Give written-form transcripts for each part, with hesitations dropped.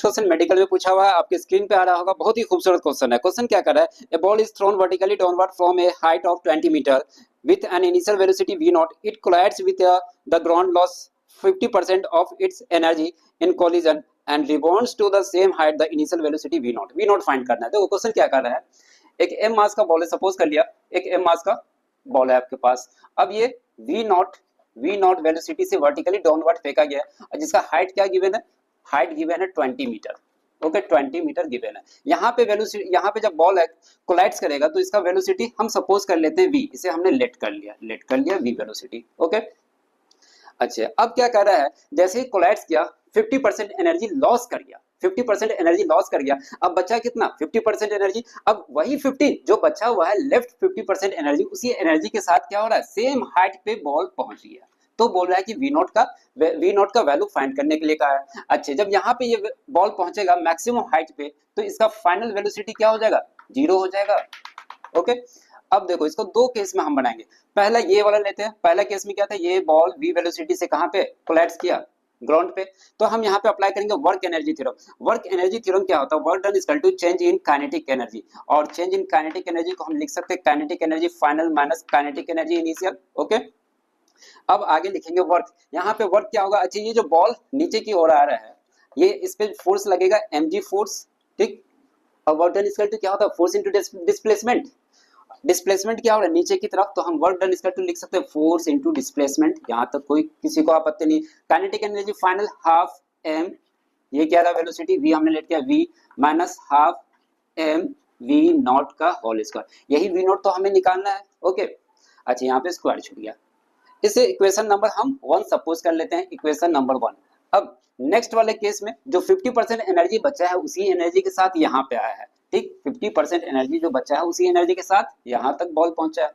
Next question medical में पूछा हुआ है, आपके स्क्रीन पे आ रहा होगा, बहुत ही खूबसूरत क्वेश्चन है। क्वेश्चन क्या कर रहा है, a ball is thrown vertically downward from a height of 20 metre with an initial velocity v naught. It collides with the ground, loss 50% of its energy in collision and rebounds to the same height the initial velocity v naught. v naught find करना है। देखो question क्या कर रहा है, एक m मास का ball है, सपोज कर लिया एक m मास का बॉल है आपके पास। अब ये v नॉट वेलोसिटी से वर्टिकली डाउनवर्ड फेंका गया है, जिसका हाइट क्या गिवन है, हाइट गिवन है 20 मीटर। ओके 20 मीटर गिवन है। यहाँ पे वेलोसिटी, यहाँ पे जब बॉल कोलाइड्स करेगा तो इसका वेलोसिटी हम सपोज कर लेते हैं v, इसे हमने लेट कर लिया v वेलोसिटी। ओके अच्छा, अब क्या कर रहा है, जैसे ही कोलाइड्स किया 50% एनर्जी लॉस कर गया, 50% एनर्जी लॉस कर गया। अब बचा कितना, 50% एनर्जी। अब वही 50 जो बचा हुआ है, लेफ्ट 50% एनर्जी, उसी एनर्जी के साथ क्या हो रहा है, सेम हाइट पे बॉल पहुंच गया। तो बोल रहा है कि वी नॉट का वैल्यू फाइंड करने के लिए कहा है। अच्छा, जब यहाँ पे ये बॉल पहुंचेगा मैक्सिमम हाइट पे, तो इसका फाइनल वेलोसिटी क्या हो जाएगा, 0 हो जाएगा। ओके अब देखो इसको दो केस में हम बनाएंगे। पहला ये वाला लेते हैं। पहला केस में क्या था, ये बॉल v वेलोसिटी से कहां पे कोलैप्स किया, ग्राउंड पे। तो हम यहाँ पे अप्लाई करेंगे work energy theorem. Work energy theorem क्या होता है, work done is equal to change in kinetic energy, और चेंज इन काइनेटिक एनर्जी को हम लिख सकते हैं kinetic energy final minus kinetic energy initial. Okay अब आगे लिखेंगे वर्क। यहाँ पे वर्क क्या होगा, अच्छा ये जो बॉल नीचे की ओर आ रहा है, ये इस पे फोर्स लगेगा mg फोर्स, ठीक। और work done is equal to क्या होता है, फोर्स इनटू डिस्प्लेसमेंट। डिस्प्लेसमेंट क्या हो रहा है, नीचे की तरफ, तो हम वर्क डन इक्वल टू लिख सकते हैं फोर्स इनटू डिस्प्लेसमेंट। यहाँ तक कोई किसी को आपत्ति नहीं। Kinetic energy final half m, ये क्या रहा वेलोसिटी v हमने लेट किया v minus half m v not का होल स्क्वायर। यही v नॉट तो हमें निकालना है। ओके अच्छा यहाँ पे स्क्वायर छूट गया। इसे इक्वेशन नंबर हम 1 सपोज कर लेते हैं, इक्वेशन नंबर 1। अब नेक्स्ट वाले केस में जो 50% एनर्जी बचा है उसी एनर्जी के साथ यहाँ पे आया है, ठीक। 50% एनर्जी जो बचा है उसी एनर्जी के साथ यहाँ तक बॉल पहुंचा है।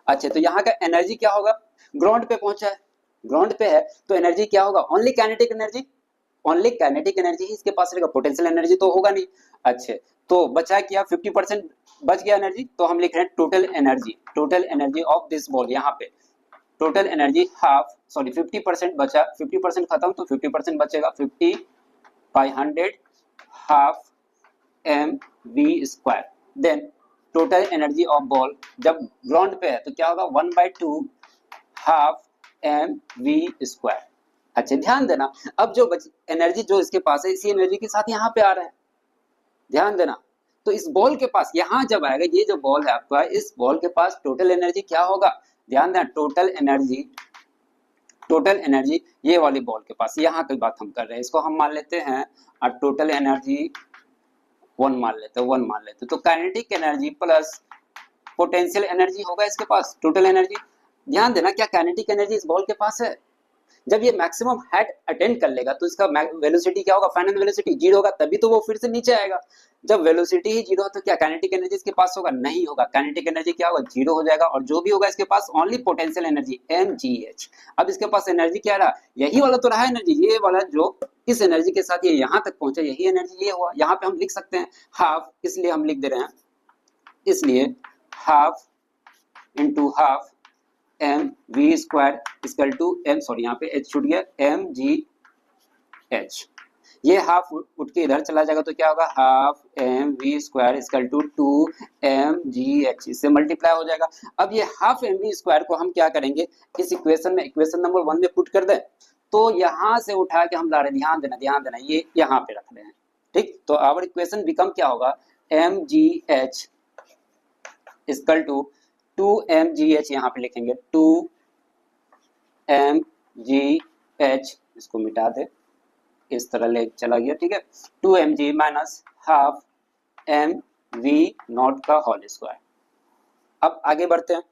अच्छा तो यहाँ का एनर्जी क्या होगा, ग्राउंड पे पहुंचा है, ग्राउंड पे है तो एनर्जी क्या होगा, only kinetic energy, only kinetic energy ही इसके पास रहेगा, पोटेंशियल एनर्जी तो होगा नहीं। अच्छे तो बचा क्या, 50% बच गया एनर्जी, तो हम लिख रहे हैं total energy of this ball. यहाँ पे टोटल एनर्जी हाफ, सॉरी 50% बचा, 50% खत्म तो 50% बचेगा, 50 by 100 half M v square. Then total energy of ball जब ग्राउंड पे है तो क्या होगा, 1/2 हाफ एम वी स्क्वायर। अच्छा ध्यान देना, अब जो एनर्जी जो इसके पास है इसी एनर्जी के साथ यहाँ पे आ रहा है, ध्यान देना। तो इस बॉल के पास यहाँ जब आएगा, ये जो बॉल है आपका, इस बॉल के पास टोटल एनर्जी क्या होगा, ध्यान देना, टोटल एनर्जी ये वाली बॉल के पास, यहाँ की बात हम कर रहे हैं, इसको हम मान लेते हैं और टोटल एनर्जी 1 मान लेते हैं। तो kinetic energy plus potential energy होगा इसके पास, टोटल एनर्जी। ध्यान देना क्या काइनेटिक एनर्जी इस बॉल के पास है, जब ये मैक्सिमम हाइट अटेंड कर लेगा तो इसका वेलोसिटी क्या होगा, फाइनल वेलोसिटी 0 होगा, तभी तो वो फिर से नीचे आएगा। जब वेलोसिटी ही 0 हो तो क्या काइनेटिक एनर्जी इसके पास होगा, नहीं होगा। काइनेटिक एनर्जी क्या होगा, 0 हो जाएगा, और जो भी होगा इसके पास ओनली पोटेंशियल एनर्जी mgh। अब इसके पास एनर्जी क्या रहा, यही वाला तो रहा एनर्जी, ये वाला जो इस एनर्जी के साथ ये यहाँ तक पहुंचा, यही एनर्जी ये हुआ। यहाँ पे हम लिख सकते हैं हाफ, इसलिए हम लिख दे रहे हैं, इसलिए half into half M v square equal to m, sorry यहाँ पे एच छूट गया, एम जी एच। ये हाफ उठ के इधर चला जाएगा तो क्या होगा, half M v square equal to 2 m ji h, इससे मल्टीप्लाई हो जाएगा। अब ये हाफ एम वी स्क्वायर को हम क्या करेंगे, इस इक्वेशन में, इक्वेशन नंबर 1 में पुट कर दें, तो यहाँ से उठा के हम ला रहे हैं, ध्यान देना, ये यहाँ पे रख रहे हैं, ठीक। तो आवर इक्वेशन बिकम क्या होगा, M ji H equal to 2mgh, यहाँ पे लिखेंगे 2mgh, इसको मिटा दे, इस तरह ले चला गया, ठीक है। 2mg minus half M V naught का होल स्क्वायर। अब आगे बढ़ते हैं,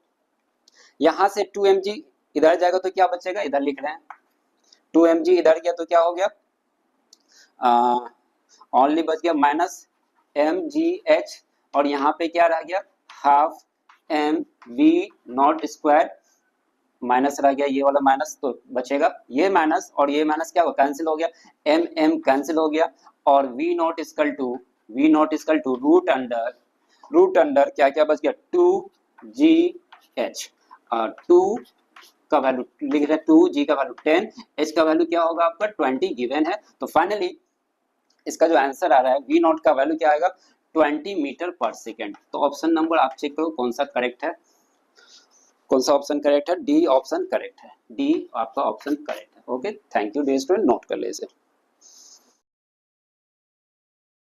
यहां से 2mg इधर जाएगा तो क्या बचेगा, इधर लिख रहे हैं 2mg इधर गया तो क्या हो गया, ओनली बच गया माइनस mgh, और यहाँ पे क्या रह गया, half M V naught square, minus रह गया, ये वाला माइनस तो बचेगा, ये माइनस और ये माइनस क्या होगा, कैंसिल हो गया, एम एम कैंसिल हो गया, और V naught equal to root under क्या क्या बच गया, 2gh, और 2 का वैल्यू लिख रहे हैं 2g का वैल्यू 10, h का वैल्यू क्या होगा आपका 20 गिवन है। तो फाइनली इसका जो आंसर आ रहा है वी नॉट का वैल्यू क्या आएगा 20 मीटर पर सेकेंड। तो ऑप्शन नंबर आप चेक करो कौन सा करेक्ट है, कौन सा ऑप्शन करेक्ट है, डी ऑप्शन करेक्ट है, डी आपका ऑप्शन करेक्ट है। Okay, thank you dear student, note कर ले इसे।